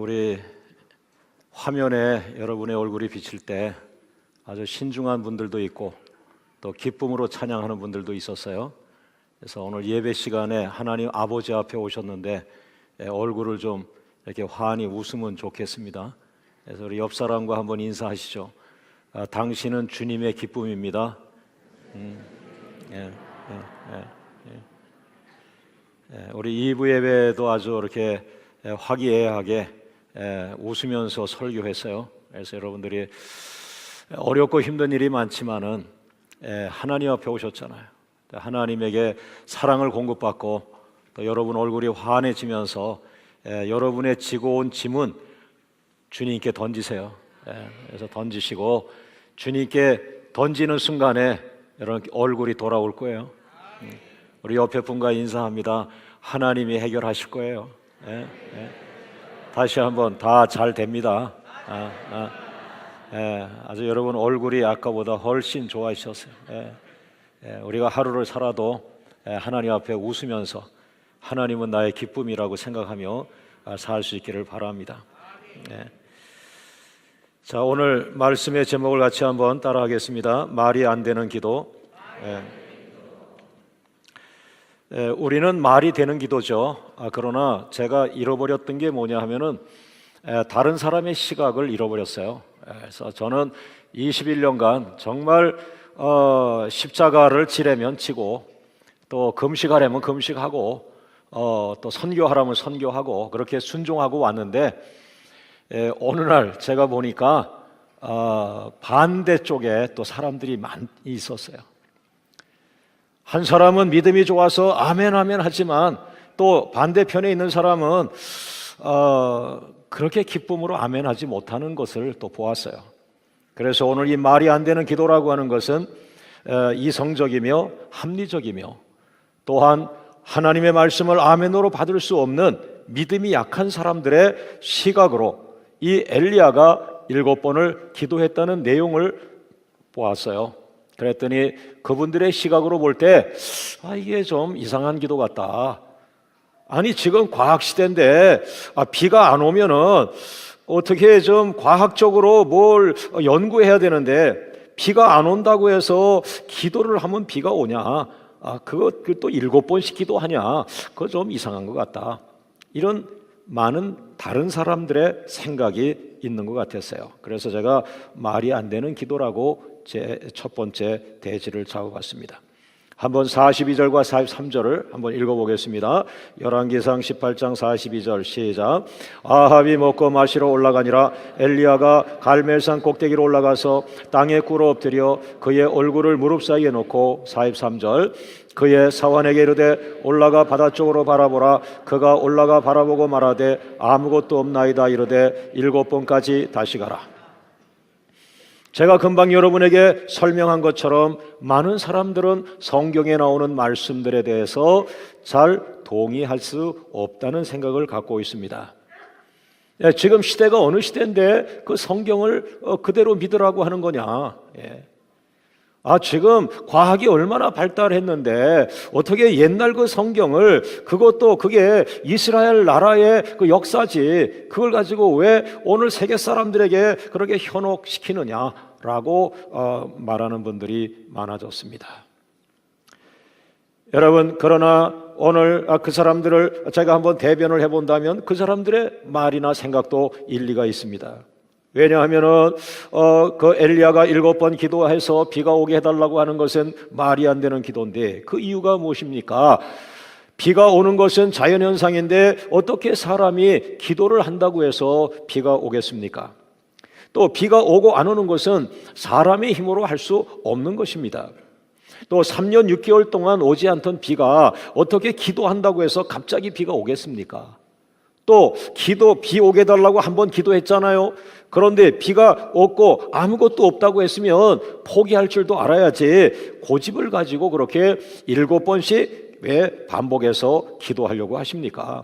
우리 화면에 여러분의 얼굴이 비칠 때 아주 신중한 분들도 있고 또 기쁨으로 찬양하는 분들도 있었어요. 그래서 오늘 예배 시간에 하나님 아버지 앞에 오셨는데 얼굴을 좀 이렇게 환히 웃으면 좋겠습니다. 그래서 우리 옆 사람과 한번 인사하시죠. 당신은 주님의 기쁨입니다. 우리 2부 예배도 아주 이렇게 화기애애하게 웃으면서 설교했어요. 그래서 여러분들이 어렵고 힘든 일이 많지만은 하나님 앞에 오셨잖아요. 하나님에게 사랑을 공급받고 또 여러분 얼굴이 환해지면서 여러분의 지고 온 짐은 주님께 던지세요. 그래서 던지시고 주님께 던지는 순간에 여러분 얼굴이 돌아올 거예요. 우리 옆에 분과 인사합니다. 하나님이 해결하실 거예요. 다시 한번 다 잘 됩니다. 아주 여러분 얼굴이 아까보다 훨씬 좋아지셨어요. 우리가 하루를 살아도 하나님 앞에 웃으면서 하나님은 나의 기쁨이라고 생각하며 살 수 있기를 바랍니다. 자, 오늘 말씀의 제목을 같이 한번 따라하겠습니다. 말이 안 되는 기도. 우리는 말이 되는 기도죠. 그러나 제가 잃어버렸던 게 뭐냐 하면은 다른 사람의 시각을 잃어버렸어요. 그래서 저는 21년간 정말 십자가를 지려면 지고 또 금식하려면 금식하고 또 선교하라면 선교하고 그렇게 순종하고 왔는데 어느 날 제가 보니까 반대쪽에 또 사람들이 많이 있었어요. 한 사람은 믿음이 좋아서 아멘 아멘 하지만 또 반대편에 있는 사람은 그렇게 기쁨으로 아멘 하지 못하는 것을 또 보았어요. 그래서 오늘 이 말이 안 되는 기도라고 하는 것은 이성적이며 합리적이며 또한 하나님의 말씀을 아멘으로 받을 수 없는 믿음이 약한 사람들의 시각으로 이 엘리야가 7번을 기도했다는 내용을 보았어요. 그랬더니 그분들의 시각으로 볼 때 이게 좀 이상한 기도 같다. 아니 지금 과학시대인데 비가 안 오면은 어떻게 좀 과학적으로 뭘 연구해야 되는데 비가 안 온다고 해서 기도를 하면 비가 오냐? 그거 또 7번씩 기도하냐? 그거 좀 이상한 것 같다. 이런 많은 다른 사람들의 생각이 있는 것 같았어요. 그래서 제가 말이 안 되는 기도라고 제 첫 번째 대지를 잡아봤습니다. 한번 42절과 43절을 한번 읽어보겠습니다. 열왕기상 18장 42절 시작. 아합이 먹고 마시러 올라가니라 엘리야가 갈멜산 꼭대기로 올라가서 땅에 꿇어 엎드려 그의 얼굴을 무릎 사이에 놓고 43절 그의 사환에게 이르되 올라가 바다 쪽으로 바라보라. 그가 올라가 바라보고 말하되 아무것도 없나이다. 이르되 7번까지 다시 가라. 제가 금방 여러분에게 설명한 것처럼 많은 사람들은 성경에 나오는 말씀들에 대해서 잘 동의할 수 없다는 생각을 갖고 있습니다. 지금 시대가 어느 시대인데 그 성경을 그대로 믿으라고 하는 거냐? 지금 과학이 얼마나 발달했는데 어떻게 옛날 그 성경을 그것도 그게 이스라엘 나라의 그 역사지 그걸 가지고 왜 오늘 세계 사람들에게 그렇게 현혹시키느냐라고 말하는 분들이 많아졌습니다. 여러분 그러나 오늘 그 사람들을 제가 한번 대변을 해본다면 그 사람들의 말이나 생각도 일리가 있습니다. 왜냐하면은 그 엘리야가 7번 기도해서 비가 오게 해달라고 하는 것은 말이 안 되는 기도인데 그 이유가 무엇입니까? 비가 오는 것은 자연현상인데 어떻게 사람이 기도를 한다고 해서 비가 오겠습니까? 또 비가 오고 안 오는 것은 사람의 힘으로 할 수 없는 것입니다. 또 3년 6개월 동안 오지 않던 비가 어떻게 기도한다고 해서 갑자기 비가 오겠습니까? 또 비 오게 해달라고 한번 기도했잖아요. 그런데 비가 없고 아무것도 없다고 했으면 포기할 줄도 알아야지 고집을 가지고 그렇게 7번씩 왜 반복해서 기도하려고 하십니까?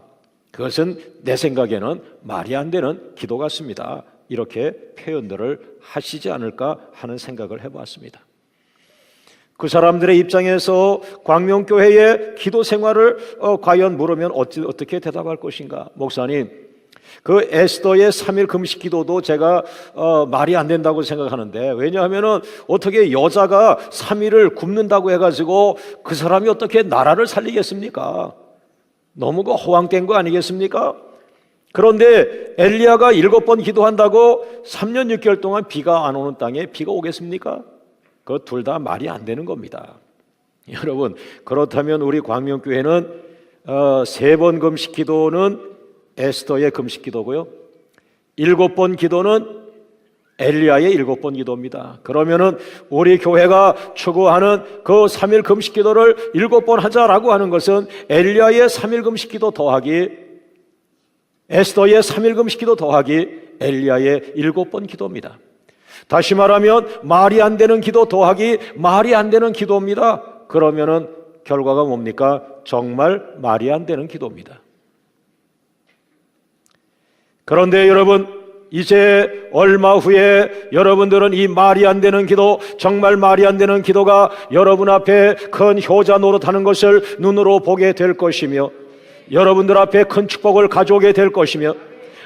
그것은 내 생각에는 말이 안 되는 기도 같습니다. 이렇게 표현들을 하시지 않을까 하는 생각을 해보았습니다. 그 사람들의 입장에서 광명교회의 기도 생활을 과연 물으면 어떻게 대답할 것인가? 목사님, 그 에스더의 3일 금식 기도도 제가 말이 안 된다고 생각하는데, 왜냐하면은 어떻게 여자가 3일을 굶는다고 해가지고 그 사람이 어떻게 나라를 살리겠습니까? 너무 그 허황된 거 아니겠습니까? 그런데 엘리야가 7번 기도한다고 3년 6개월 동안 비가 안 오는 땅에 비가 오겠습니까? 그 둘 다 말이 안 되는 겁니다. 여러분, 그렇다면 우리 광명교회는 3번 금식 기도는 에스더의 금식 기도고요, 7번 기도는 엘리야의 7번 기도입니다. 그러면은 우리 교회가 추구하는 그 3일 금식 기도를 7번 하자라고 하는 것은 엘리야의 3일 금식 기도 더하기 에스더의 3일 금식 기도 더하기 엘리야의 7번 기도입니다. 다시 말하면 말이 안 되는 기도 더하기 말이 안 되는 기도입니다. 그러면은 결과가 뭡니까? 정말 말이 안 되는 기도입니다. 그런데 여러분, 이제 얼마 후에 여러분들은 이 말이 안 되는 기도, 정말 말이 안 되는 기도가 여러분 앞에 큰 효자 노릇하는 것을 눈으로 보게 될 것이며, 여러분들 앞에 큰 축복을 가져오게 될 것이며,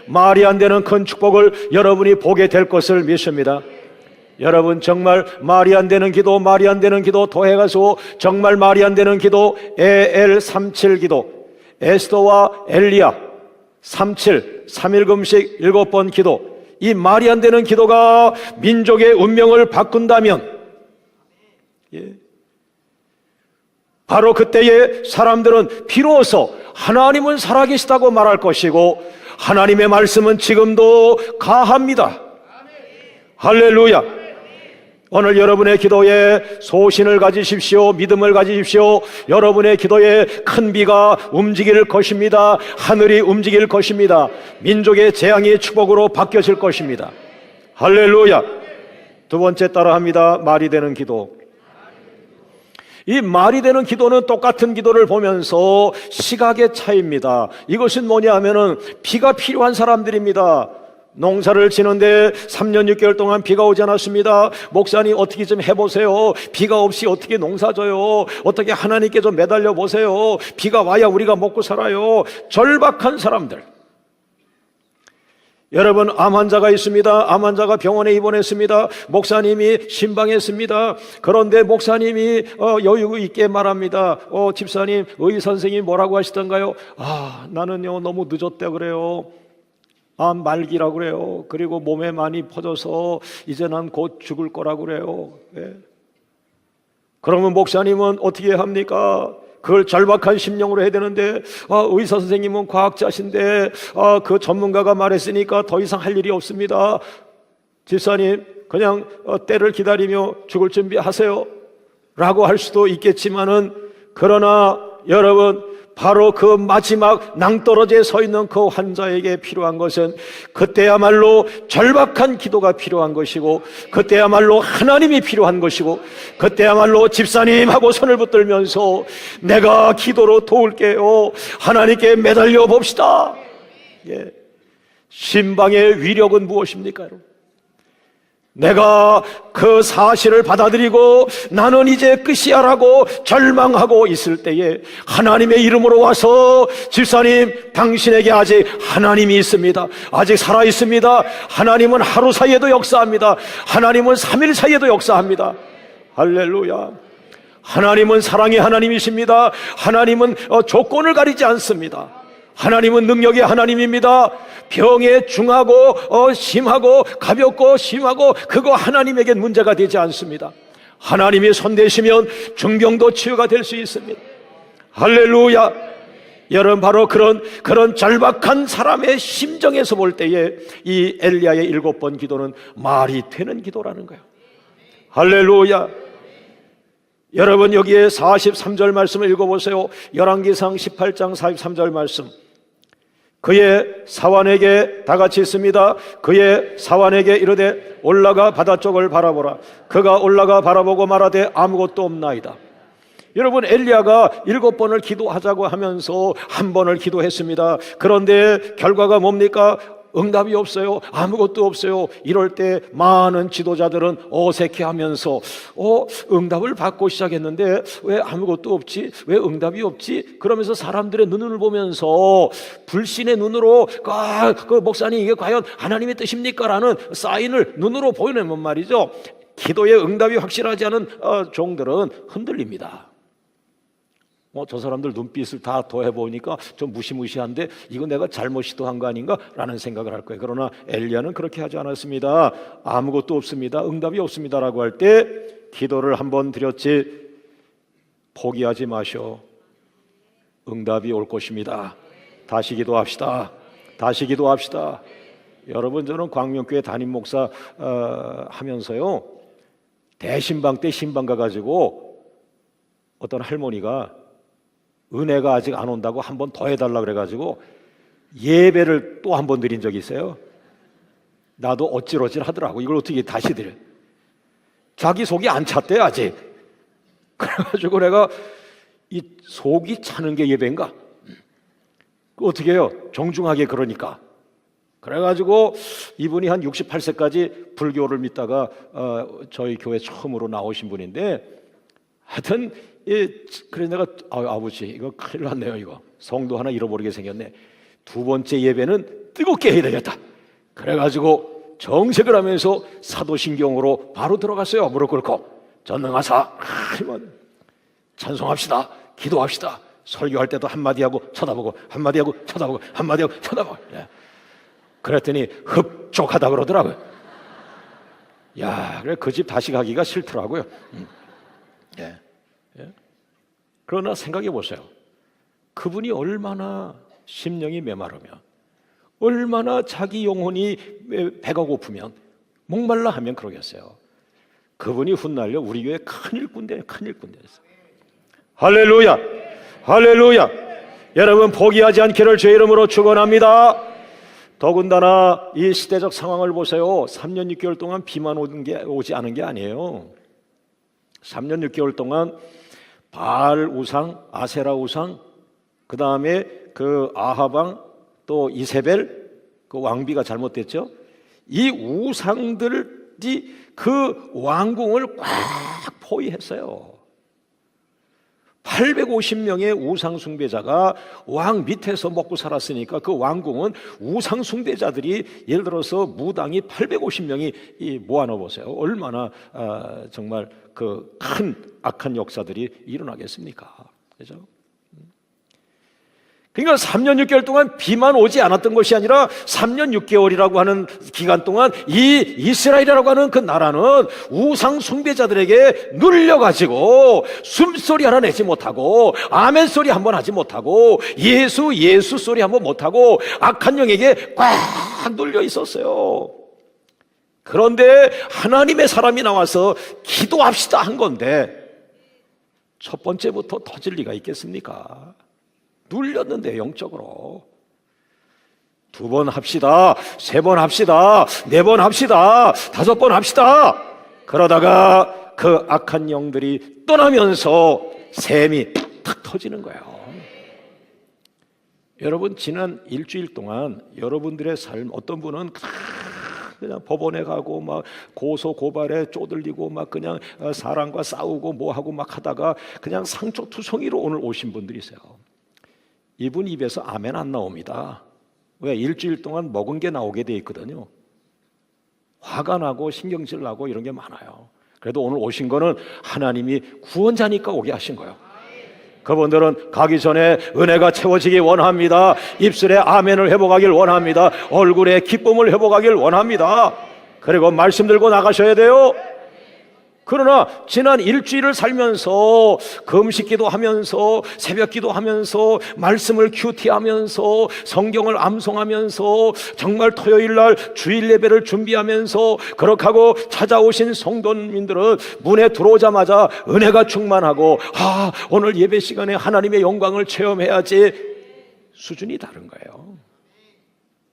말이 안 되는 큰 축복을 여러분이 보게 될 것을 믿습니다. 여러분, 정말 말이 안 되는 기도, 말이 안 되는 기도 더해가지고 정말 말이 안 되는 기도, EL37 기도, 에스더와 엘리야 37, 3일 금식 7번 기도, 이 말이 안 되는 기도가 민족의 운명을 바꾼다면, 바로 그때에 사람들은 비로소 하나님은 살아계시다고 말할 것이고, 하나님의 말씀은 지금도 가합니다. 할렐루야. 오늘 여러분의 기도에 소신을 가지십시오. 믿음을 가지십시오. 여러분의 기도에 큰 비가 움직일 것입니다. 하늘이 움직일 것입니다. 민족의 재앙이 축복으로 바뀌어질 것입니다. 할렐루야. 두 번째 따라합니다. 말이 되는 기도. 이 말이 되는 기도는 똑같은 기도를 보면서 시각의 차이입니다. 이것은 뭐냐 하면은 비가 필요한 사람들입니다. 농사를 지는데 3년 6개월 동안 비가 오지 않았습니다. 목사님 어떻게 좀 해보세요. 비가 없이 어떻게 농사 져요. 어떻게 하나님께 좀 매달려 보세요. 비가 와야 우리가 먹고 살아요. 절박한 사람들. 여러분, 암 환자가 있습니다. 암 환자가 병원에 입원했습니다. 목사님이 신방했습니다. 그런데 목사님이 여유 있게 말합니다. 집사님, 의선생님이 뭐라고 하시던가요? 나는요 너무 늦었대 그래요. 암 말기라고 그래요. 그리고 몸에 많이 퍼져서 이제 난 곧 죽을 거라고 그래요. 그러면 목사님은 어떻게 합니까? 그걸 절박한 심령으로 해야 되는데, 의사 선생님은 과학자신데 그 전문가가 말했으니까 더 이상 할 일이 없습니다. 집사님, 그냥 때를 기다리며 죽을 준비하세요 라고 할 수도 있겠지만은, 그러나 여러분, 바로 그 마지막 낭떠러지에 서 있는 그 환자에게 필요한 것은 그때야말로 절박한 기도가 필요한 것이고, 그때야말로 하나님이 필요한 것이고, 그때야말로 집사님하고 손을 붙들면서 내가 기도로 도울게요, 하나님께 매달려 봅시다. 신방의 위력은 무엇입니까, 여러분? 내가 그 사실을 받아들이고 나는 이제 끝이야라고 절망하고 있을 때에 하나님의 이름으로 와서, 집사님, 당신에게 아직 하나님이 있습니다. 아직 살아있습니다. 하나님은 하루 사이에도 역사합니다. 하나님은 3일 사이에도 역사합니다. 할렐루야. 하나님은 사랑의 하나님이십니다. 하나님은 조건을 가리지 않습니다. 하나님은 능력의 하나님입니다. 병에 중하고 심하고 가볍고 심하고 그거 하나님에겐 문제가 되지 않습니다. 하나님이 손대시면 중병도 치유가 될 수 있습니다. 할렐루야. 여러분, 바로 그런 절박한 사람의 심정에서 볼 때에 이 엘리야의 7번 기도는 말이 되는 기도라는 거예요. 할렐루야. 여러분, 여기에 43절 말씀을 읽어보세요. 열왕기상 18장 43절 말씀. 그의 사환에게 다 같이 있습니다. 그의 사환에게 이르되 올라가 바다 쪽을 바라보라. 그가 올라가 바라보고 말하되 아무것도 없나이다. 여러분, 엘리야가 7번을 기도하자고 하면서 1번을 기도했습니다. 그런데 결과가 뭡니까? 응답이 없어요. 아무것도 없어요. 이럴 때 많은 지도자들은 어색해하면서 응답을 받고 시작했는데 왜 아무것도 없지? 왜 응답이 없지? 그러면서 사람들의 눈을 보면서 불신의 눈으로 그 목사님 이게 과연 하나님의 뜻입니까? 라는 사인을 눈으로 보이는 말이죠. 기도의 응답이 확실하지 않은 종들은 흔들립니다. 저 사람들 눈빛을 다 더해보니까 좀 무시무시한데 이거 내가 잘못 시도한 거 아닌가? 라는 생각을 할 거예요. 그러나 엘리야는 그렇게 하지 않았습니다. 아무것도 없습니다. 응답이 없습니다 라고 할 때 기도를 한번 드렸지 포기하지 마셔. 응답이 올 것입니다. 다시 기도합시다. 다시 기도합시다. 여러분, 저는 광명교회 담임 목사 하면서요, 대신방 때 신방 가가지고 어떤 할머니가 은혜가 아직 안 온다고 한 번 더 해달라 그래가지고 예배를 또 한 번 드린 적이 있어요. 나도 어찌러찌 하더라고. 이걸 어떻게 다시 드려? 자기 속이 안 찼대 아직. 그래가지고 내가 이 속이 차는 게 예배인가? 어떻게 해요? 정중하게 그러니까. 그래가지고 이분이 한 68세까지 불교를 믿다가 저희 교회 처음으로 나오신 분인데, 하여튼 그래 내가 아버지 이거 큰일 났네요. 이거 성도 하나 잃어버리게 생겼네. 두 번째 예배는 뜨겁게 해야 되겠다. 그래가지고 정색을 하면서 사도신경으로 바로 들어갔어요. 무릎 꿇고 전능하사 찬송합시다. 기도합시다. 설교할 때도 한마디 하고 쳐다보고 한마디 하고 쳐다보고 한마디 하고 쳐다보고. 그랬더니 흡족하다 그러더라고요. 야, 그래 그 집 다시 가기가 싫더라고요. 그러나 생각해 보세요. 그분이 얼마나 심령이 메마르면, 얼마나 자기 영혼이 배가 고프면, 목말라 하면 그러겠어요. 그분이 훗날려 우리 교회 큰 일꾼이에요. 큰 일꾼이었어요. 할렐루야, 할렐루야. 여러분 포기하지 않기를 주의 이름으로 축원합니다. 더군다나 이 시대적 상황을 보세요. 3년 6개월 동안 비만 오지 않은 게 아니에요. 3년 6개월 동안 바알 우상, 아세라 우상, 그 다음에 그 아하방, 또 이세벨, 그 왕비가 잘못됐죠. 이 우상들이 그 왕궁을 꽉 포위했어요. 850명의 우상 숭배자가 왕 밑에서 먹고 살았으니까 그 왕궁은 우상 숭배자들이, 예를 들어서 무당이 850명이 모아놓아 보세요. 얼마나 정말 그 큰 악한 역사들이 일어나겠습니까? 그죠? 그러니까 3년 6개월 동안 비만 오지 않았던 것이 아니라 3년 6개월이라고 하는 기간 동안 이 이스라엘이라고 하는 그 나라는 우상 숭배자들에게 눌려가지고 숨소리 하나 내지 못하고 아멘 소리 한번 하지 못하고 예수 소리 한번 못하고 악한 영에게 꽉 눌려 있었어요. 그런데 하나님의 사람이 나와서 기도합시다 한 건데 첫 번째부터 터질 리가 있겠습니까? 눌렸는데 영적으로. 2번 합시다, 3번 합시다, 4번 합시다, 5번 합시다. 그러다가 그 악한 영들이 떠나면서 샘이 탁 터지는 거예요. 여러분, 지난 일주일 동안 여러분들의 삶, 어떤 분은 그냥 법원에 가고 막 고소 고발에 쪼들리고 막 그냥 사람과 싸우고 뭐 하고 막 하다가 그냥 상처투성이로 오늘 오신 분들이 있어요. 이분 입에서 아멘 안 나옵니다. 왜? 일주일 동안 먹은 게 나오게 돼 있거든요. 화가 나고 신경질 나고 이런 게 많아요. 그래도 오늘 오신 거는 하나님이 구원자니까 오게 하신 거예요. 그분들은 가기 전에 은혜가 채워지기 원합니다. 입술에 아멘을 회복하길 원합니다. 얼굴에 기쁨을 회복하길 원합니다. 그리고 말씀 들고 나가셔야 돼요. 그러나 지난 일주일을 살면서 금식기도 하면서 새벽기도 하면서 말씀을 큐티하면서 성경을 암송하면서 정말 토요일날 주일 예배를 준비하면서 그렇게 하고 찾아오신 성도님들은 문에 들어오자마자 은혜가 충만하고 오늘 예배 시간에 하나님의 영광을 체험해야지 수준이 다른 거예요.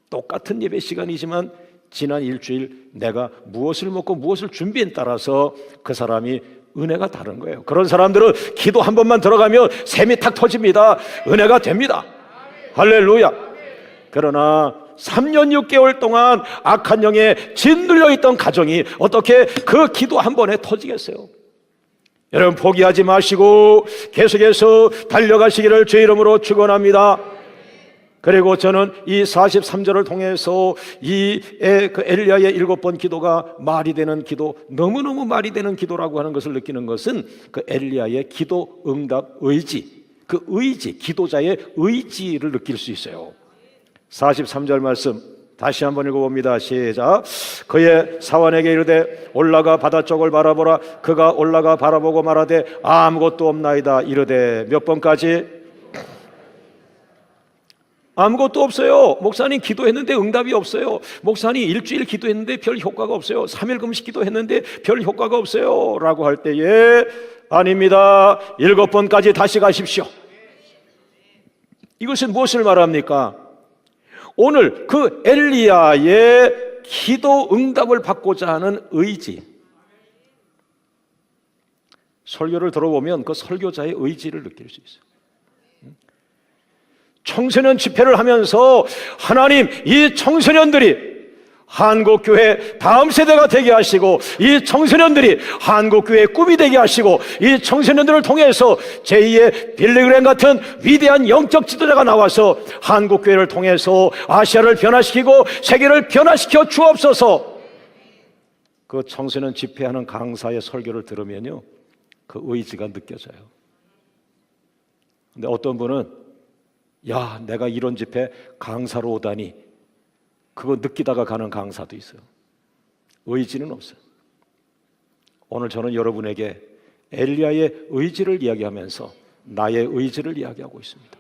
똑같은 예배 시간이지만 지난 일주일 내가 무엇을 먹고 무엇을 준비에 따라서 그 사람이 은혜가 다른 거예요. 그런 사람들은 기도 한 번만 들어가면 샘이 탁 터집니다. 은혜가 됩니다. 할렐루야. 그러나 3년 6개월 동안 악한 영에 짓눌려 있던 가정이 어떻게 그 기도 한 번에 터지겠어요? 여러분, 포기하지 마시고 계속해서 달려가시기를 주의 이름으로 축원합니다. 그리고 저는 이 43절을 통해서 그 엘리야의 7번 기도가 말이 되는 기도, 너무너무 말이 되는 기도라고 하는 것을 느끼는 것은 그 엘리야의 기도 응답 의지, 그 의지, 기도자의 의지를 느낄 수 있어요. 43절 말씀 다시 한번 읽어봅니다. 시작. 그의 사환에게 이르되 올라가 바다 쪽을 바라보라. 그가 올라가 바라보고 말하되 아무것도 없나이다. 이르되 몇 번까지? 아무것도 없어요. 목사님 기도했는데 응답이 없어요. 목사님 일주일 기도했는데 별 효과가 없어요. 3일 금식 기도했는데 별 효과가 없어요 라고 할 때에 아닙니다. 7번까지 다시 가십시오. 이것은 무엇을 말합니까? 오늘 그 엘리야의 기도 응답을 받고자 하는 의지, 설교를 들어보면 그 설교자의 의지를 느낄 수 있어요. 청소년 집회를 하면서 하나님, 이 청소년들이 한국교회 다음 세대가 되게 하시고, 이 청소년들이 한국교회의 꿈이 되게 하시고, 이 청소년들을 통해서 제2의 빌리그램 같은 위대한 영적 지도자가 나와서 한국교회를 통해서 아시아를 변화시키고 세계를 변화시켜 주옵소서. 그 청소년 집회하는 강사의 설교를 들으면요, 그 의지가 느껴져요. 근데 어떤 분은 야, 내가 이런 집회 강사로 오다니, 그거 느끼다가 가는 강사도 있어요. 의지는 없어요. 오늘 저는 여러분에게 엘리야의 의지를 이야기하면서 나의 의지를 이야기하고 있습니다.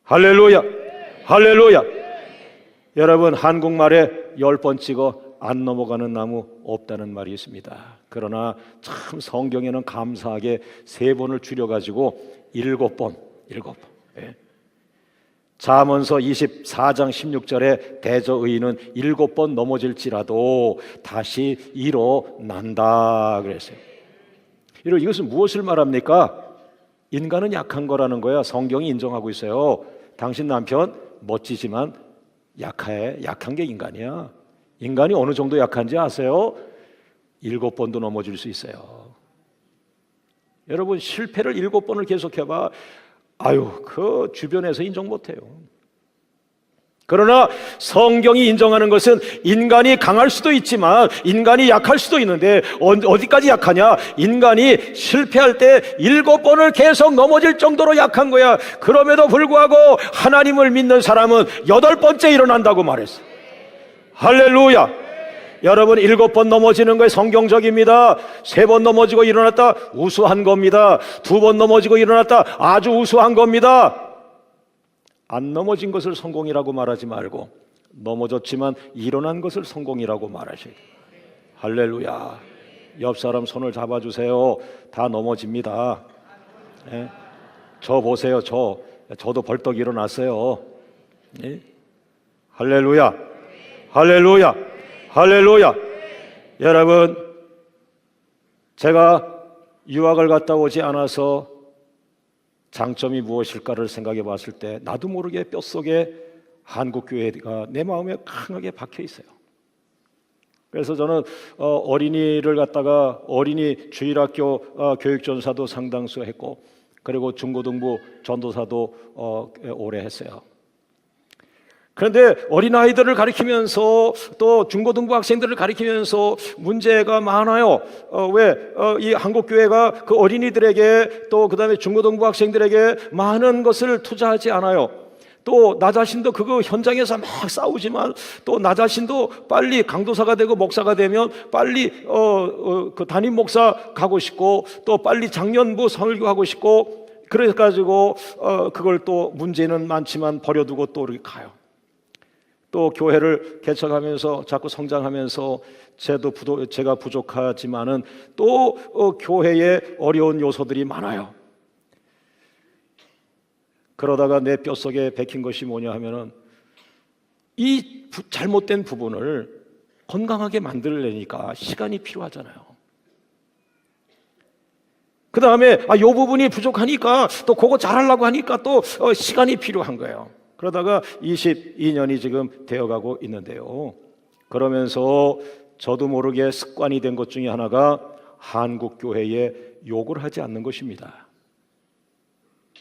할렐루야, 할렐루야. 여러분, 한국말에 10번 찍어 안 넘어가는 나무 없다는 말이 있습니다. 그러나 참 성경에는 감사하게 3번을 줄여가지고 7번. 예. 잠언서 24장 16절에 대저의인은 7번 넘어질지라도 다시 일어난다 그랬어요. 이것은 무엇을 말합니까? 인간은 약한 거라는 거야. 성경이 인정하고 있어요. 당신 남편 멋지지만 약해. 약한 게 인간이야. 인간이 어느 정도 약한지 아세요? 7번도 넘어질 수 있어요. 여러분, 실패를 7번을 계속해봐. 아유, 그 주변에서 인정 못해요. 그러나 성경이 인정하는 것은 인간이 강할 수도 있지만 인간이 약할 수도 있는데, 어디까지 약하냐? 인간이 실패할 때 7번을 계속 넘어질 정도로 약한 거야. 그럼에도 불구하고 하나님을 믿는 사람은 8번째 일어난다고 말했어요. 할렐루야. 여러분, 7번 넘어지는 거에 성경적입니다. 3번 넘어지고 일어났다, 우수한 겁니다. 2번 넘어지고 일어났다, 아주 우수한 겁니다. 안 넘어진 것을 성공이라고 말하지 말고 넘어졌지만 일어난 것을 성공이라고 말하셔야 돼요. 할렐루야. 옆 사람 손을 잡아주세요. 다 넘어집니다. 네? 저 보세요. 저도 벌떡 일어났어요. 네? 할렐루야, 할렐루야, 할렐루야. 여러분, 제가 유학을 갔다 오지 않아서 장점이 무엇일까를 생각해 봤을 때 나도 모르게 뼛속에 한국교회가 내 마음에 강하게 박혀 있어요. 그래서 저는 어린이를 갖다가 어린이 주일학교 교육전사도 상당수 했고, 그리고 중고등부 전도사도 오래 했어요. 그런데 어린아이들을 가르치면서 또 중고등부 학생들을 가르치면서 문제가 많아요. 이 한국교회가 그 어린이들에게 또 그 다음에 중고등부 학생들에게 많은 것을 투자하지 않아요. 또 나 자신도 그거 현장에서 막 싸우지만 또 나 자신도 빨리 강도사가 되고 목사가 되면 빨리 그 담임 목사 가고 싶고 또 빨리 장년부 설교하고 싶고, 그래가지고 그걸 또 문제는 많지만 버려두고 또 이렇게 가요. 또 교회를 개척하면서 자꾸 성장하면서 제가 부족하지만은 또 교회에 어려운 요소들이 많아요. 그러다가 내 뼛속에 박힌 것이 뭐냐 하면은 이 잘못된 부분을 건강하게 만들려니까 시간이 필요하잖아요. 그 다음에 이 부분이 부족하니까 또 그거 잘하려고 하니까 또 시간이 필요한 거예요. 그러다가 22년이 지금 되어가고 있는데요. 그러면서 저도 모르게 습관이 된 것 중에 하나가 한국교회에 욕을 하지 않는 것입니다.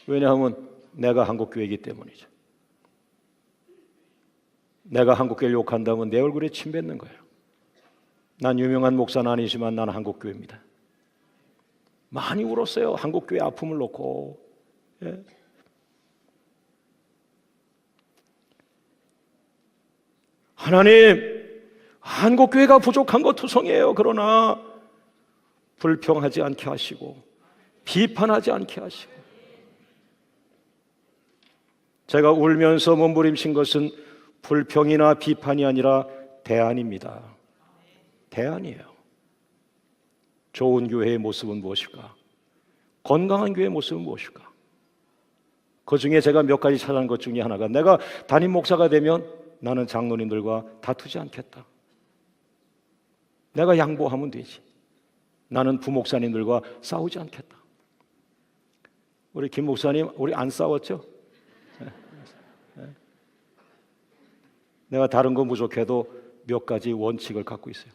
왜냐하면 내가 한국교회이기 때문이죠. 내가 한국교회를 욕한다면 내 얼굴에 침 뱉는 거예요. 난 유명한 목사는 아니지만 나는 한국교회입니다. 많이 울었어요. 한국교회 아픔을 놓고. 예. 하나님, 한국교회가 부족한 것 투성이에요. 그러나 불평하지 않게 하시고 비판하지 않게 하시고, 제가 울면서 몸부림친 것은 불평이나 비판이 아니라 대안입니다. 대안이에요. 좋은 교회의 모습은 무엇일까? 건강한 교회의 모습은 무엇일까? 그 중에 제가 몇 가지 찾아낸 것 중에 하나가, 내가 담임 목사가 되면 나는 장로님들과 다투지 않겠다. 내가 양보하면 되지. 나는 부목사님들과 싸우지 않겠다. 우리 김 목사님, 우리 안 싸웠죠? 내가 다른 거 부족해도 몇 가지 원칙을 갖고 있어요.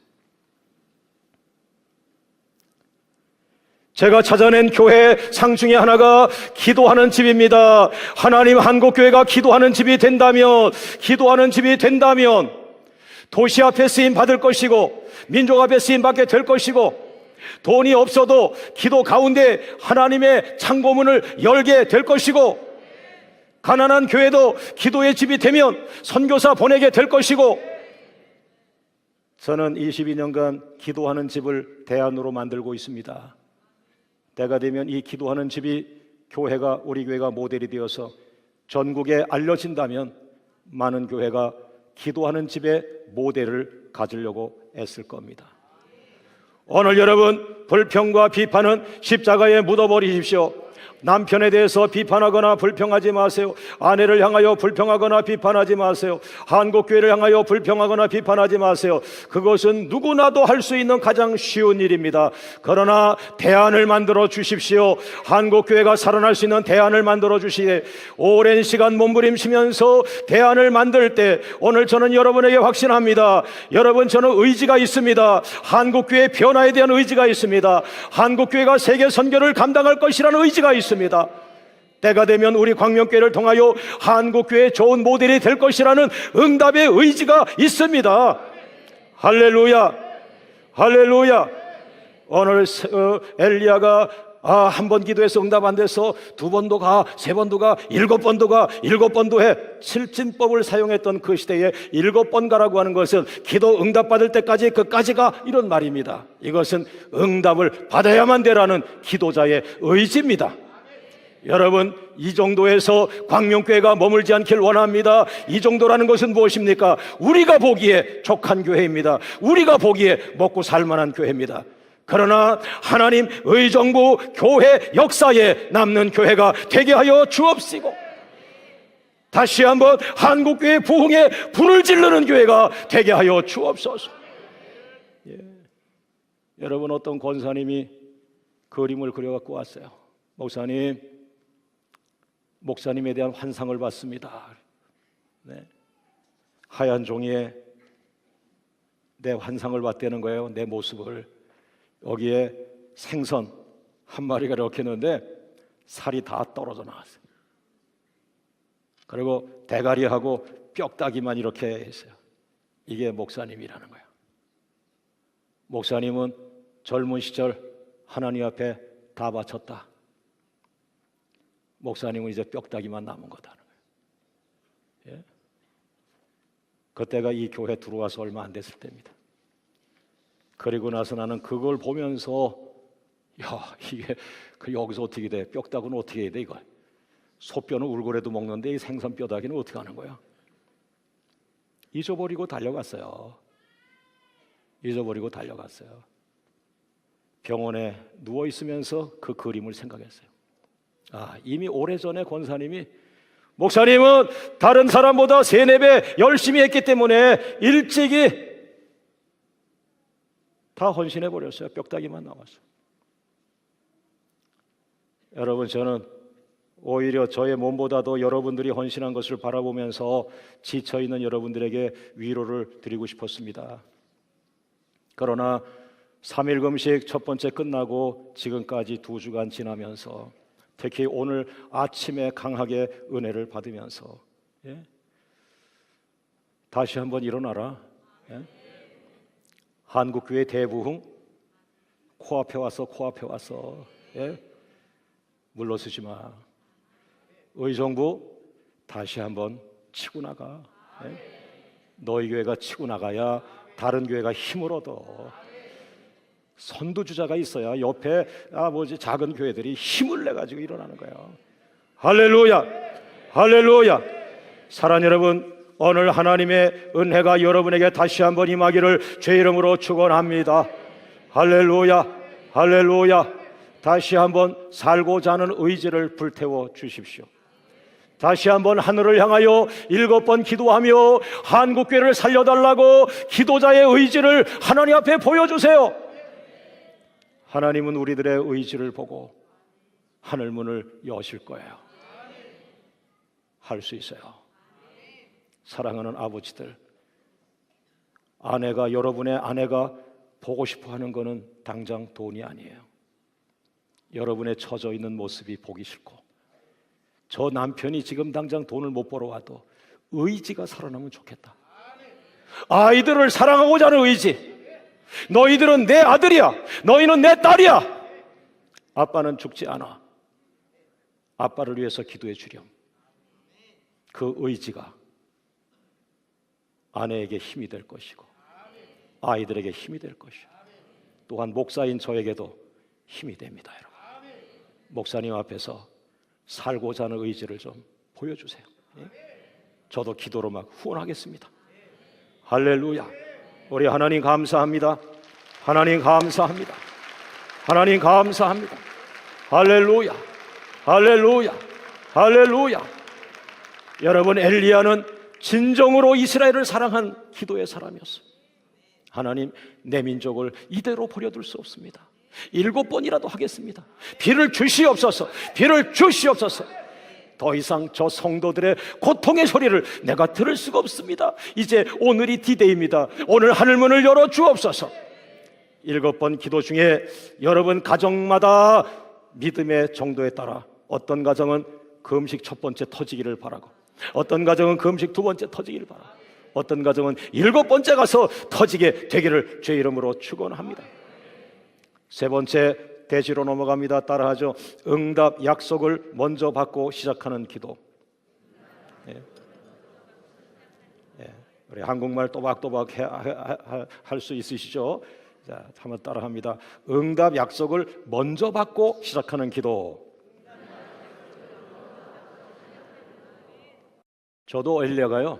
제가 찾아낸 교회 상 중에 하나가 기도하는 집입니다. 하나님, 한국교회가 기도하는 집이 된다면, 도시 앞에 쓰임 받을 것이고 민족 앞에 쓰임 받게 될 것이고, 돈이 없어도 기도 가운데 하나님의 창고문을 열게 될 것이고, 가난한 교회도 기도의 집이 되면 선교사 보내게 될 것이고, 저는 22년간 기도하는 집을 대안으로 만들고 있습니다. 때가 되면 이 기도하는 집이 교회가, 우리 교회가 모델이 되어서 전국에 알려진다면 많은 교회가 기도하는 집의 모델을 가지려고 애쓸 겁니다. 오늘 여러분, 불평과 비판은 십자가에 묻어버리십시오. 남편에 대해서 비판하거나 불평하지 마세요. 아내를 향하여 불평하거나 비판하지 마세요. 한국교회를 향하여 불평하거나 비판하지 마세요. 그것은 누구나도 할 수 있는 가장 쉬운 일입니다. 그러나 대안을 만들어 주십시오. 한국교회가 살아날 수 있는 대안을 만들어 주시되, 오랜 시간 몸부림치면서 대안을 만들 때, 오늘 저는 여러분에게 확신합니다. 여러분, 저는 의지가 있습니다. 한국교회 변화에 대한 의지가 있습니다. 한국교회가 세계 선교를 감당할 것이라는 의지가 있습니다. 때가 되면 우리 광명교회를 통하여 한국교회의 좋은 모델이 될 것이라는 응답의 의지가 있습니다. 할렐루야, 할렐루야. 오늘 엘리야가 한 번 기도해서 응답 안 돼서 두 번도 가, 세 번도 가, 일곱 번도 해. 칠진법을 사용했던 그 시대에 7번 가라고 하는 것은 기도 응답 받을 때까지 끝까지 가, 이런 말입니다. 이것은 응답을 받아야만 되라는 기도자의 의지입니다. 여러분, 이 정도에서 광명교회가 머물지 않길 원합니다. 이 정도라는 것은 무엇입니까? 우리가 보기에 족한 교회입니다. 우리가 보기에 먹고 살만한 교회입니다. 그러나 하나님 의정부 교회 역사에 남는 교회가 되게 하여 주옵시고, 다시 한번 한국교회 부흥에 불을 지르는 교회가 되게 하여 주옵소서. 예. 여러분, 어떤 권사님이 그림을 그려갖고 왔어요. 목사님에 대한 환상을 봤습니다. 네. 하얀 종이에 내 환상을 봤다는 거예요. 내 모습을. 여기에 생선 한 마리가 이렇게 있는데 살이 다 떨어져 나왔어요. 그리고 대가리하고 뼈다귀만 이렇게 있어요. 이게 목사님이라는 거예요. 목사님은 젊은 시절 하나님 앞에 다 바쳤다. 목사님은 이제 뼈다귀만 남은 거다는 거예요. 예? 그때가 이 교회 들어와서 얼마 안 됐을 때입니다. 그리고 나서 나는 그걸 보면서, 이게 여기서 어떻게 돼? 뼈다귀는 어떻게 해야 돼? 이거 소뼈는 울고래도 먹는데 이 생선 뼈다귀는 어떻게 하는 거야? 잊어버리고 달려갔어요. 병원에 누워 있으면서 그 그림을 생각했어요. 이미 오래전에 권사님이, 목사님은 다른 사람보다 3-4배 열심히 했기 때문에 일찍이 다 헌신해버렸어요. 뼈다귀만 남았어요. 여러분, 저는 오히려 저의 몸보다도 여러분들이 헌신한 것을 바라보면서 지쳐있는 여러분들에게 위로를 드리고 싶었습니다. 그러나 3일 금식 첫 번째 끝나고 지금까지 2주간 지나면서 특히 오늘 아침에 강하게 은혜를 받으면서 다시 한번 일어나라. 한국교회 대부흥 코앞에 와서 물러서지 마. 의정부 다시 한번 치고 나가. 너희 교회가 치고 나가야 다른 교회가 힘을 얻어. 선두주자가 있어야 옆에 작은 교회들이 힘을 내가지고 일어나는 거예요. 할렐루야, 할렐루야. 사랑하는 여러분, 오늘 하나님의 은혜가 여러분에게 다시 한번 임하기를 주의 이름으로 축원합니다. 할렐루야, 할렐루야. 다시 한번 살고자 하는 의지를 불태워 주십시오. 다시 한번 하늘을 향하여 7번 기도하며 한국교회를 살려달라고 기도자의 의지를 하나님 앞에 보여주세요. 하나님은 우리들의 의지를 보고 하늘 문을 여실 거예요. 할 수 있어요. 사랑하는 아버지들, 여러분의 아내가 보고 싶어 하는 거는 당장 돈이 아니에요. 여러분의 처져 있는 모습이 보기 싫고, 저 남편이 지금 당장 돈을 못 벌어와도 의지가 살아나면 좋겠다. 아이들을 사랑하고자 하는 의지. 너희들은 내 아들이야, 너희는 내 딸이야. 아빠는 죽지 않아. 아빠를 위해서 기도해 주렴. 그 의지가 아내에게 힘이 될 것이고 아이들에게 힘이 될 것이고 또한 목사인 저에게도 힘이 됩니다. 여러분, 목사님 앞에서 살고자 하는 의지를 좀 보여주세요. 저도 기도로 막 후원하겠습니다. 할렐루야. 우리 하나님 감사합니다. 하나님 감사합니다. 하나님 감사합니다. 할렐루야, 할렐루야, 할렐루야. 여러분, 엘리야는 진정으로 이스라엘을 사랑한 기도의 사람이었어요. 하나님, 내 민족을 이대로 버려둘 수 없습니다. 7번이라도 하겠습니다. 비를 주시옵소서, 비를 주시옵소서. 더 이상 저 성도들의 고통의 소리를 내가 들을 수가 없습니다. 이제 오늘이 디데이입니다. 오늘 하늘문을 열어 주옵소서. 7번 기도 중에 여러분 가정마다 믿음의 정도에 따라 어떤 가정은 금식 첫 번째 터지기를 바라고, 어떤 가정은 금식 두 번째 터지기를 바라고, 어떤 가정은 7번째 가서 터지게 되기를 주의 이름으로 축원합니다. 세 번째 대지로 넘어갑니다. 따라하죠. 응답 약속을 먼저 받고 시작하는 기도. 우리 한국말 또박또박 할 수 있으시죠? 자, 한번 따라합니다. 응답 약속을 먼저 받고 시작하는 기도. 저도 엘리야가요,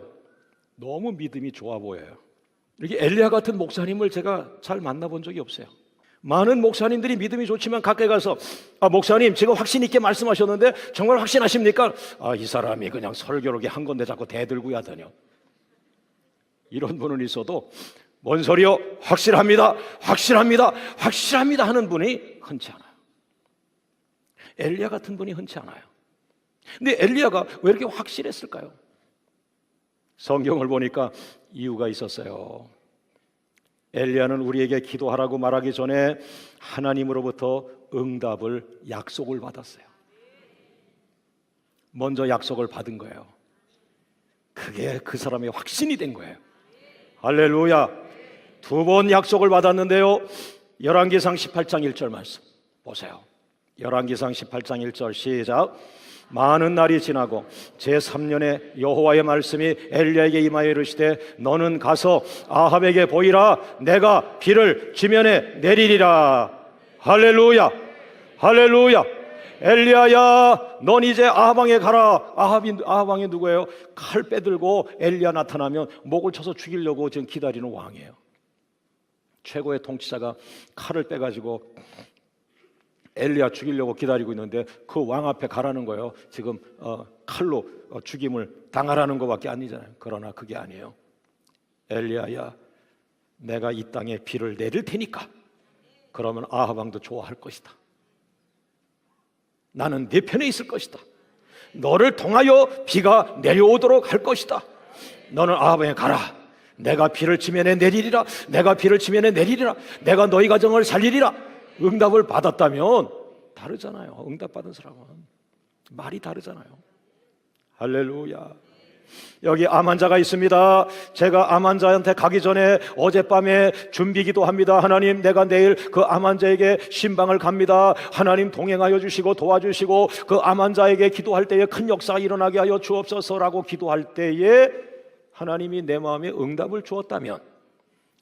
너무 믿음이 좋아 보여요. 이렇게 엘리야 같은 목사님을 제가 잘 만나본 적이 없어요. 많은 목사님들이 믿음이 좋지만 가까이 가서 목사님 지금 확신 있게 말씀하셨는데 정말 확신하십니까? 이 사람이 그냥 설교를 한 건데 자꾸 대들고 하더니요. 이런 분은 있어도 뭔 소리요? 확실합니다, 확실합니다, 확실합니다 하는 분이 흔치 않아요. 엘리야 같은 분이 흔치 않아요. 근데 엘리야가 왜 이렇게 확실했을까요? 성경을 보니까 이유가 있었어요. 엘리야는 우리에게 기도하라고 말하기 전에 하나님으로부터 응답을 약속을 받았어요. 먼저 약속을 받은 거예요. 그게 그 사람의 확신이 된 거예요. 할렐루야. 2번 약속을 받았는데요, 열왕기상 18장 1절 말씀 보세요. 열왕기상 18장 1절 시작. 많은 날이 지나고 제3년에 여호와의 말씀이 엘리야에게 임하여 이르시되 너는 가서 아합에게 보이라. 내가 비를 지면에 내리리라. 할렐루야, 할렐루야. 엘리야야, 넌 이제 아합 왕에 가라. 아합 왕이 누구예요? 칼 빼들고 엘리야 나타나면 목을 쳐서 죽이려고 지금 기다리는 왕이에요. 최고의 통치자가 칼을 빼가지고 엘리야 죽이려고 기다리고 있는데 그 왕 앞에 가라는 거예요. 지금 칼로 죽임을 당하라는 것밖에 아니잖아요. 그러나 그게 아니에요. 엘리야야, 내가 이 땅에 비를 내릴 테니까 그러면 아합 왕도 좋아할 것이다. 나는 네 편에 있을 것이다. 너를 통하여 비가 내려오도록 할 것이다. 너는 아합에 가라. 내가 비를 치면에 내리리라. 내가 비를 치면에 내리리라. 내가 너희 가정을 살리리라. 응답을 받았다면 다르잖아요. 응답받은 사람은 말이 다르잖아요. 할렐루야. 여기 암 환자가 있습니다. 제가 암 환자한테 가기 전에 어젯밤에 준비기도 합니다. 하나님, 내가 내일 그 암 환자에게 신방을 갑니다. 하나님 동행하여 주시고 도와주시고 그 암 환자에게 기도할 때에 큰 역사가 일어나게 하여 주옵소서라고 기도할 때에 하나님이 내 마음에 응답을 주었다면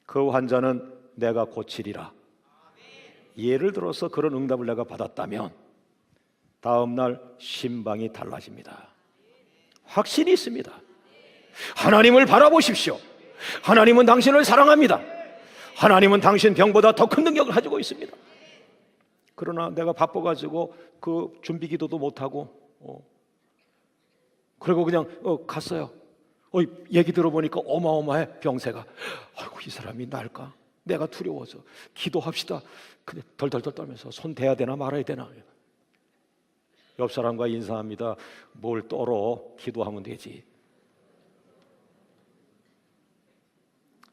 그 환자는 내가 고치리라. 예를 들어서 그런 응답을 내가 받았다면 다음날 신방이 달라집니다. 확신이 있습니다. 하나님을 바라보십시오. 하나님은 당신을 사랑합니다. 하나님은 당신 병보다 더 큰 능력을 가지고 있습니다. 그러나 내가 바빠가지고 그 준비기도도 못하고 그리고 그냥 갔어요. 얘기 들어보니까 어마어마해. 병세가. 아이고, 이 사람이 날까? 내가 두려워서. 기도합시다. 근데 덜덜덜 떨면서 손 대야 되나 말아야 되나. 옆 사람과 인사합니다. 뭘 떨어? 기도하면 되지.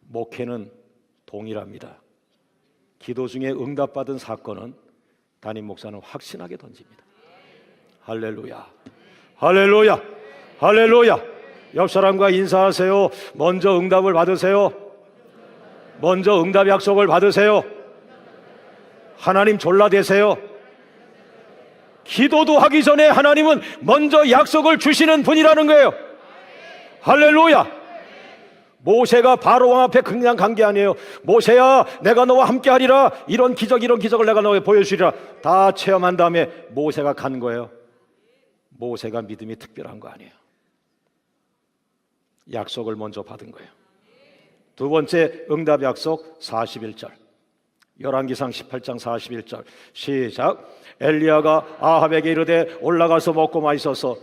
목회는 동일합니다. 기도 중에 응답받은 사건은 담임 목사는 확신하게 던집니다. 할렐루야, 할렐루야, 할렐루야. 옆 사람과 인사하세요. 먼저 응답을 받으세요. 먼저 응답 약속을 받으세요. 하나님 졸라대세요. 기도도 하기 전에 하나님은 먼저 약속을 주시는 분이라는 거예요. 할렐루야. 모세가 바로 왕 앞에 그냥 간 게 아니에요. 모세야, 내가 너와 함께 하리라. 이런 기적을 내가 너에게 보여주리라. 다 체험한 다음에 모세가 간 거예요. 모세가 믿음이 특별한 거 아니에요. 약속을 먼저 받은 거예요. 두 번째 응답 약속 41절. 열왕기상 18장 41절 시작. 엘리야가 아합에게 이르되 올라가서 먹고 마시소서.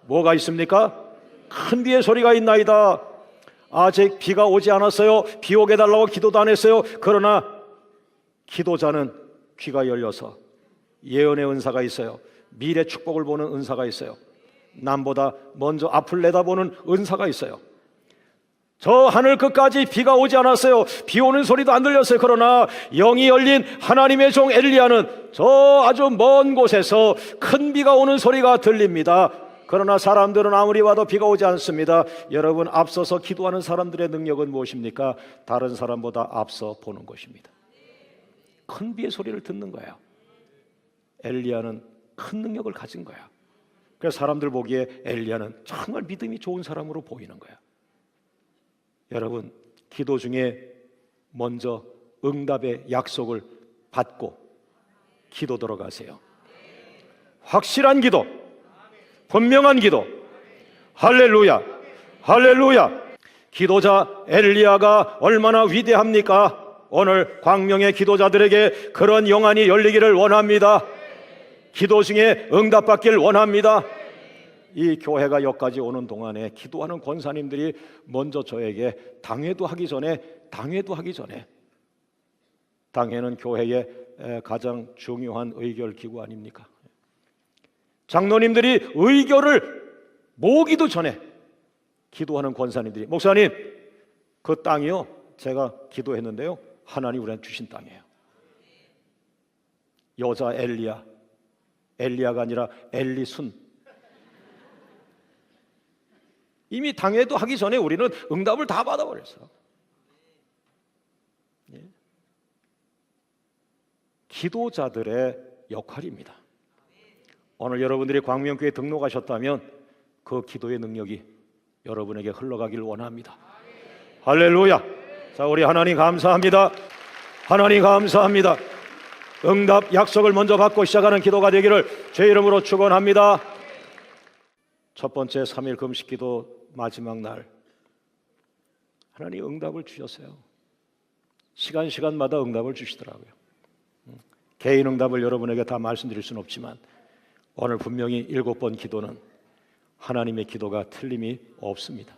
뭐가 있습니까? 큰 비의 소리가 있나이다. 아직 비가 오지 않았어요. 비 오게 달라고 기도도 안 했어요. 그러나 기도자는 귀가 열려서 예언의 은사가 있어요. 미래 축복을 보는 은사가 있어요. 남보다 먼저 앞을 내다보는 은사가 있어요. 저 하늘 끝까지 비가 오지 않았어요. 비 오는 소리도 안 들렸어요. 그러나 영이 열린 하나님의 종 엘리야는 저 아주 먼 곳에서 큰 비가 오는 소리가 들립니다. 그러나 사람들은 아무리 봐도 비가 오지 않습니다. 여러분, 앞서서 기도하는 사람들의 능력은 무엇입니까? 다른 사람보다 앞서 보는 것입니다. 큰 비의 소리를 듣는 거예요. 엘리야는 큰 능력을 가진 거야. 그래서 사람들 보기에 엘리야는 정말 믿음이 좋은 사람으로 보이는 거야. 여러분, 기도 중에 먼저 응답의 약속을 받고 기도 들어가세요. 확실한 기도, 분명한 기도. 할렐루야, 할렐루야. 기도자 엘리야가 얼마나 위대합니까? 오늘 광명의 기도자들에게 그런 영안이 열리기를 원합니다. 기도 중에 응답받길 원합니다. 이 교회가 여기까지 오는 동안에 기도하는 권사님들이 먼저 저에게 당회도 하기 전에 당회는 교회의 가장 중요한 의결 기구 아닙니까? 장로님들이 의결을 모으기도 전에 기도하는 권사님들이, 목사님, 그 땅이요, 제가 기도했는데요, 하나님 우리한테 주신 땅이에요. 여자 엘리야가 아니라 엘리순. 이미 당회도 하기 전에 우리는 응답을 다 받아버렸어. 예. 기도자들의 역할입니다. 오늘 여러분들이 광명교회에 등록하셨다면 그 기도의 능력이 여러분에게 흘러가길 원합니다. 할렐루야. 자, 우리 하나님 감사합니다. 하나님 감사합니다. 응답 약속을 먼저 받고 시작하는 기도가 되기를 주의 이름으로 축원합니다. 첫 번째 3일 금식기도 마지막 날 하나님 응답을 주셨어요. 시간마다 응답을 주시더라고요. 개인 응답을 여러분에게 다 말씀드릴 수는 없지만 오늘 분명히 7번 기도는 하나님의 기도가 틀림이 없습니다.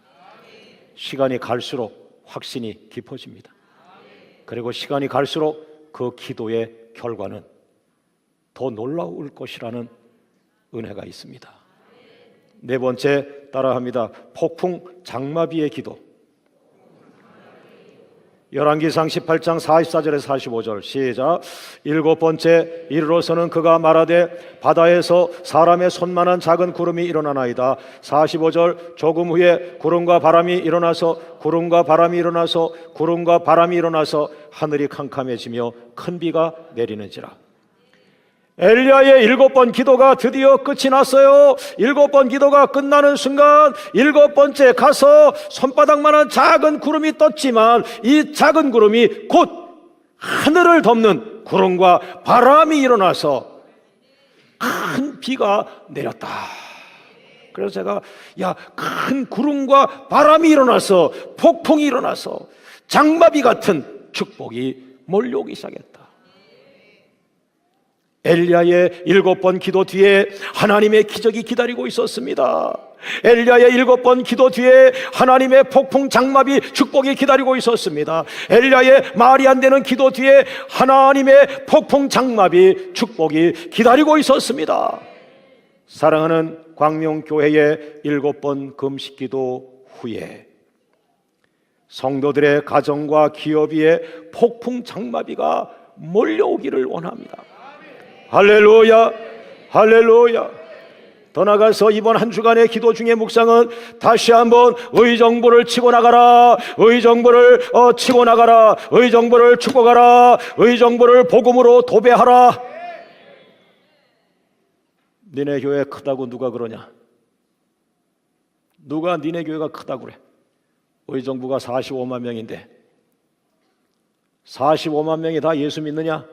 시간이 갈수록 확신이 깊어집니다. 그리고 시간이 갈수록 그 기도의 결과는 더 놀라울 것이라는 은혜가 있습니다. 네 번째, 따라합니다. 폭풍 장마비의 기도. 열왕기상 18장 44절에서 45절 시작. 일곱 번째, 이르러서는 그가 말하되 바다에서 사람의 손만한 작은 구름이 일어나나이다. 45절, 조금 후에 구름과 바람이 일어나서 하늘이 캄캄해지며 큰 비가 내리는지라. 엘리야의 7번 기도가 드디어 끝이 났어요. 7번 기도가 끝나는 순간 7번째 가서 손바닥만한 작은 구름이 떴지만 이 작은 구름이 곧 하늘을 덮는 구름과 바람이 일어나서 큰 비가 내렸다. 그래서 제가 큰 구름과 바람이 일어나서 폭풍이 일어나서 장마비 같은 축복이 몰려오기 시작했다. 엘리야의 7번 기도 뒤에 하나님의 기적이 기다리고 있었습니다. 엘리야의 7번 기도 뒤에 하나님의 폭풍 장마비 축복이 기다리고 있었습니다. 엘리야의 말이 안 되는 기도 뒤에 하나님의 폭풍 장마비 축복이 기다리고 있었습니다. 사랑하는 광명교회의 7번 금식 기도 후에 성도들의 가정과 기업 위에 폭풍 장마비가 몰려오기를 원합니다. 할렐루야, 할렐루야. 더 나아가서 이번 한 주간의 기도 중에 묵상은 다시 한번 의정부를 치고 나가라, 의정부를 치고 나가라, 의정부를 축복하라, 의정부를 복음으로 도배하라. 니네 교회 크다고 누가 그러냐? 누가 니네 교회가 크다고 그래? 의정부가 45만 명인데 45만 명이 다 예수 믿느냐?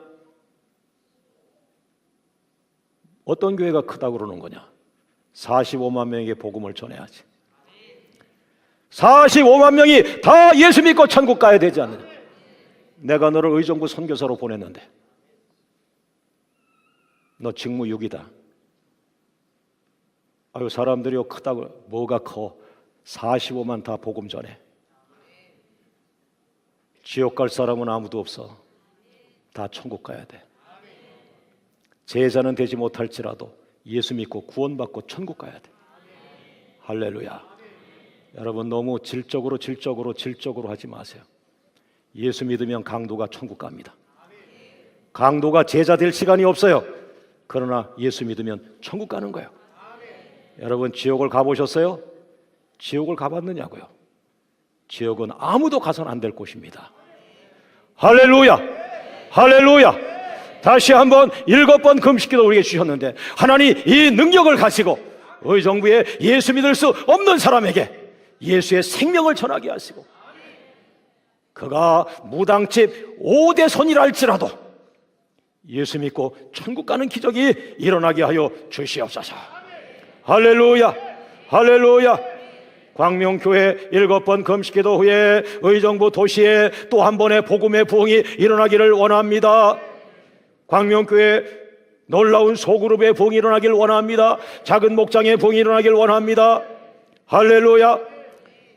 어떤 교회가 크다고 그러는 거냐? 45만 명에게 복음을 전해야지. 45만 명이 다 예수 믿고 천국 가야 되지 않느냐? 내가 너를 의정부 선교사로 보냈는데 너 직무 6이다. 아유, 사람들이 크다고. 뭐가 커? 45만 다 복음 전해. 지옥 갈 사람은 아무도 없어. 다 천국 가야 돼. 제자는 되지 못할지라도 예수 믿고 구원받고 천국 가야 돼. 할렐루야. 여러분, 너무 질적으로 하지 마세요. 예수 믿으면 강도가 천국 갑니다. 강도가 제자 될 시간이 없어요. 그러나 예수 믿으면 천국 가는 거예요. 여러분, 지옥을 가보셨어요? 지옥을 가봤느냐고요? 지옥은 아무도 가서는 안 될 곳입니다. 할렐루야, 할렐루야. 다시 한번 7번 금식기도 우리에게 주셨는데 하나님 이 능력을 가지고 의정부에 예수 믿을 수 없는 사람에게 예수의 생명을 전하게 하시고 그가 무당집 5대 손이라 할지라도 예수 믿고 천국 가는 기적이 일어나게 하여 주시옵소서. 할렐루야, 할렐루야. 광명교회 7번 금식기도 후에 의정부 도시에 또 한 번의 복음의 부흥이 일어나기를 원합니다. 광명교회 놀라운 소그룹의 부흥이 일어나길 원합니다. 작은 목장의 부흥이 일어나길 원합니다. 할렐루야.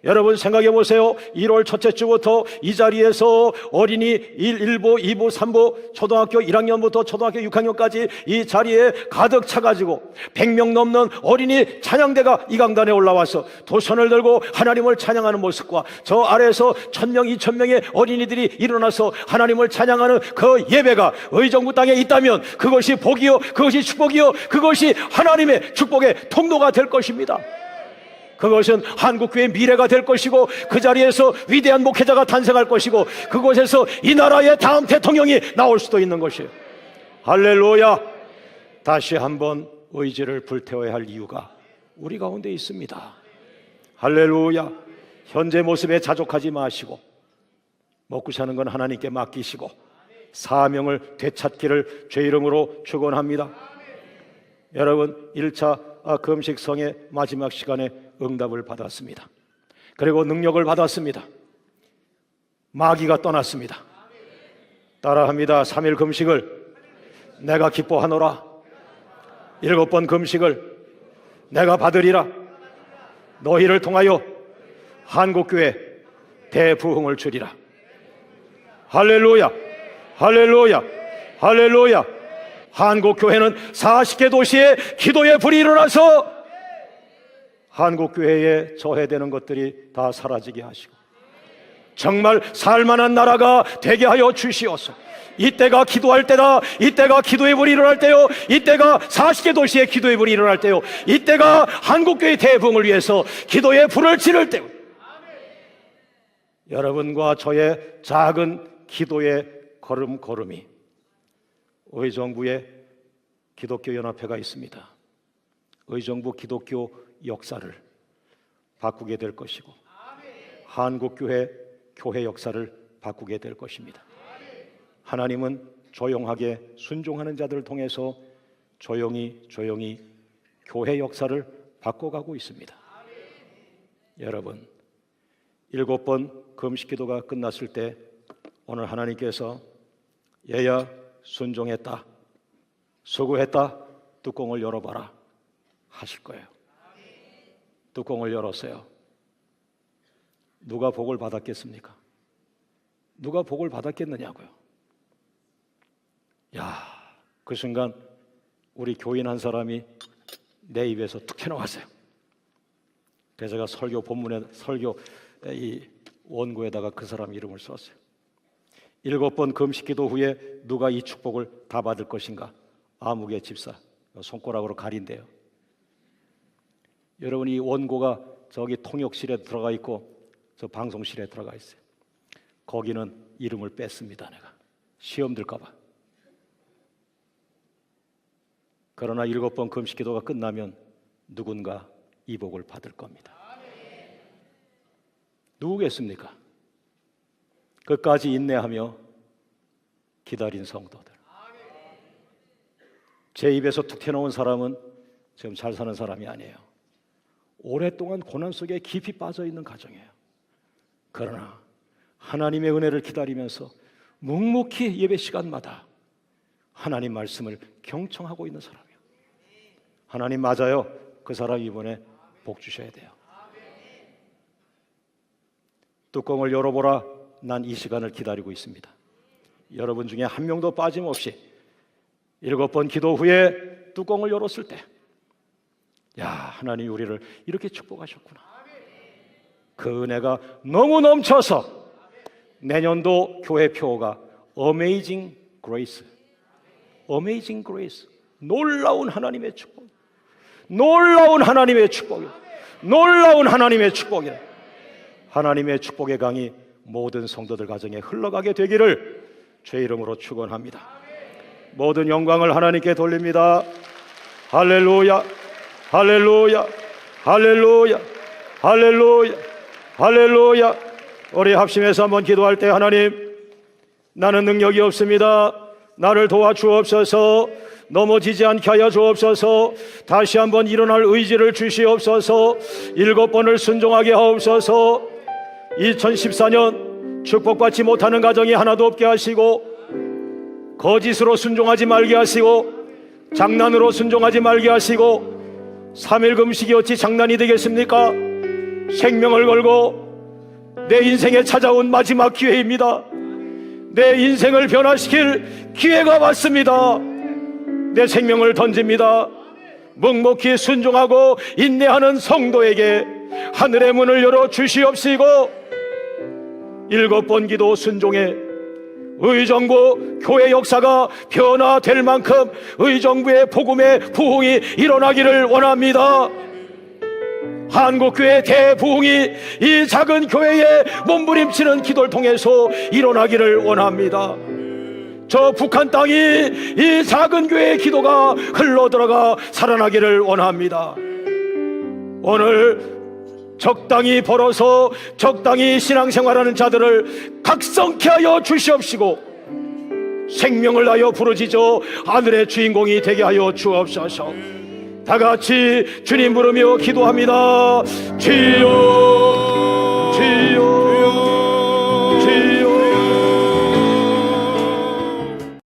여러분 생각해 보세요. 1월 첫째 주부터 이 자리에서 어린이 1부, 2부, 3부 초등학교 1학년부터 초등학교 6학년까지 이 자리에 가득 차가지고 100명 넘는 어린이 찬양대가 이 강단에 올라와서 두 손을 들고 하나님을 찬양하는 모습과 저 아래에서 1000명, 2000명의 어린이들이 일어나서 하나님을 찬양하는 그 예배가 의정부 땅에 있다면 그것이 복이요, 그것이 축복이요, 그것이 하나님의 축복의 통로가 될 것입니다. 그것은 한국교회의 미래가 될 것이고 그 자리에서 위대한 목회자가 탄생할 것이고 그곳에서 이 나라의 다음 대통령이 나올 수도 있는 것이에요. 할렐루야. 다시 한번 의지를 불태워야 할 이유가 우리 가운데 있습니다. 할렐루야. 현재 모습에 자족하지 마시고 먹고 사는 건 하나님께 맡기시고 사명을 되찾기를 주의 이름으로 축원합니다. 여러분, 1차 금식성의 마지막 시간에 응답을 받았습니다. 그리고 능력을 받았습니다. 마귀가 떠났습니다. 따라합니다. 3일 금식을 내가 기뻐하노라. 7번 금식을 내가 받으리라. 너희를 통하여 한국교회 대부흥을 주리라. 할렐루야, 할렐루야, 할렐루야. 한국교회는 40개 도시에 기도의 불이 일어나서 한국교회에 저해되는 것들이 다 사라지게 하시고 정말 살만한 나라가 되게 하여 주시옵소서. 이때가 기도할 때다. 이때가 기도의 불이 일어날 때요. 이때가 40개 도시의 기도의 불이 일어날 때요. 이때가 한국교회 대부흥을 위해서 기도의 불을 지를 때요. 여러분과 저의 작은 기도의 걸음걸음이 의정부에 기독교 연합회가 있습니다. 의정부 기독교 역사를 바꾸게 될 것이고 한국교회 교회 역사를 바꾸게 될 것입니다. 하나님은 조용하게 순종하는 자들을 통해서 조용히 교회 역사를 바꿔가고 있습니다. 여러분, 7번 금식기도가 끝났을 때 오늘 하나님께서 얘야 순종했다, 수고했다, 뚜껑을 열어봐라 하실 거예요. 뚜껑을 열었어요. 누가 복을 받았겠습니까? 누가 복을 받았겠느냐고요. 그 순간 우리 교인 한 사람이 내 입에서 툭 튀어나왔어요. 그래서 제가 설교 본문에 이 원고에다가 그 사람 이름을 썼어요. 7번 금식기도 후에 누가 이 축복을 다 받을 것인가? 아무개 집사 손가락으로 가린대요. 여러분, 이 원고가 저기 통역실에 들어가 있고 저 방송실에 들어가 있어요. 거기는 이름을 뺐습니다. 내가 시험 들까 봐. 그러나 7번 금식기도가 끝나면 누군가 이 복을 받을 겁니다. 누구겠습니까? 끝까지 인내하며 기다린 성도들. 제 입에서 툭 튀어나온 사람은 지금 잘 사는 사람이 아니에요. 오랫동안 고난 속에 깊이 빠져있는 가정이에요. 그러나 하나님의 은혜를 기다리면서 묵묵히 예배 시간마다 하나님 말씀을 경청하고 있는 사람이에요. 하나님 맞아요. 그 사람 이번에 복 주셔야 돼요. 뚜껑을 열어보라. 난 이 시간을 기다리고 있습니다. 여러분 중에 한 명도 빠짐없이 7번 기도 후에 뚜껑을 열었을 때 하나님이 우리를 이렇게 축복하셨구나. 그 은혜가 너무 넘쳐서 내년도 교회 표어가 Amazing Grace, Amazing Grace, 놀라운 하나님의 축복, 놀라운 하나님의 축복이요, 놀라운 하나님의 축복이요. 하나님의 축복의 강이 모든 성도들 가정에 흘러가게 되기를 주의 이름으로 축원합니다. 모든 영광을 하나님께 돌립니다. 할렐루야, 할렐루야, 할렐루야, 할렐루야, 할렐루야. 우리 합심해서 한번 기도할 때, 하나님, 나는 능력이 없습니다. 나를 도와주옵소서. 넘어지지 않게 하여 주옵소서. 다시 한번 일어날 의지를 주시옵소서. 7번을 순종하게 하옵소서. 2014년 축복받지 못하는 가정이 하나도 없게 하시고, 거짓으로 순종하지 말게 하시고, 장난으로 순종하지 말게 하시고, 3일 금식이 어찌 장난이 되겠습니까? 생명을 걸고 내 인생에 찾아온 마지막 기회입니다. 내 인생을 변화시킬 기회가 왔습니다. 내 생명을 던집니다. 묵묵히 순종하고 인내하는 성도에게 하늘의 문을 열어 주시옵시고, 7번 기도 순종에 의정부 교회 역사가 변화될 만큼 의정부의 복음의 부흥이 일어나기를 원합니다. 한국교회 대부흥이 이 작은 교회에 몸부림치는 기도를 통해서 일어나기를 원합니다. 저 북한 땅이 이 작은 교회의 기도가 흘러들어가 살아나기를 원합니다. 오늘 적당히 벌어서 적당히 신앙생활하는 자들을 각성케 하여 주시옵시고, 생명을 하여 부르짖어 하늘의 주인공이 되게 하여 주옵소서. 다 같이 주님 부르며 기도합니다. 주여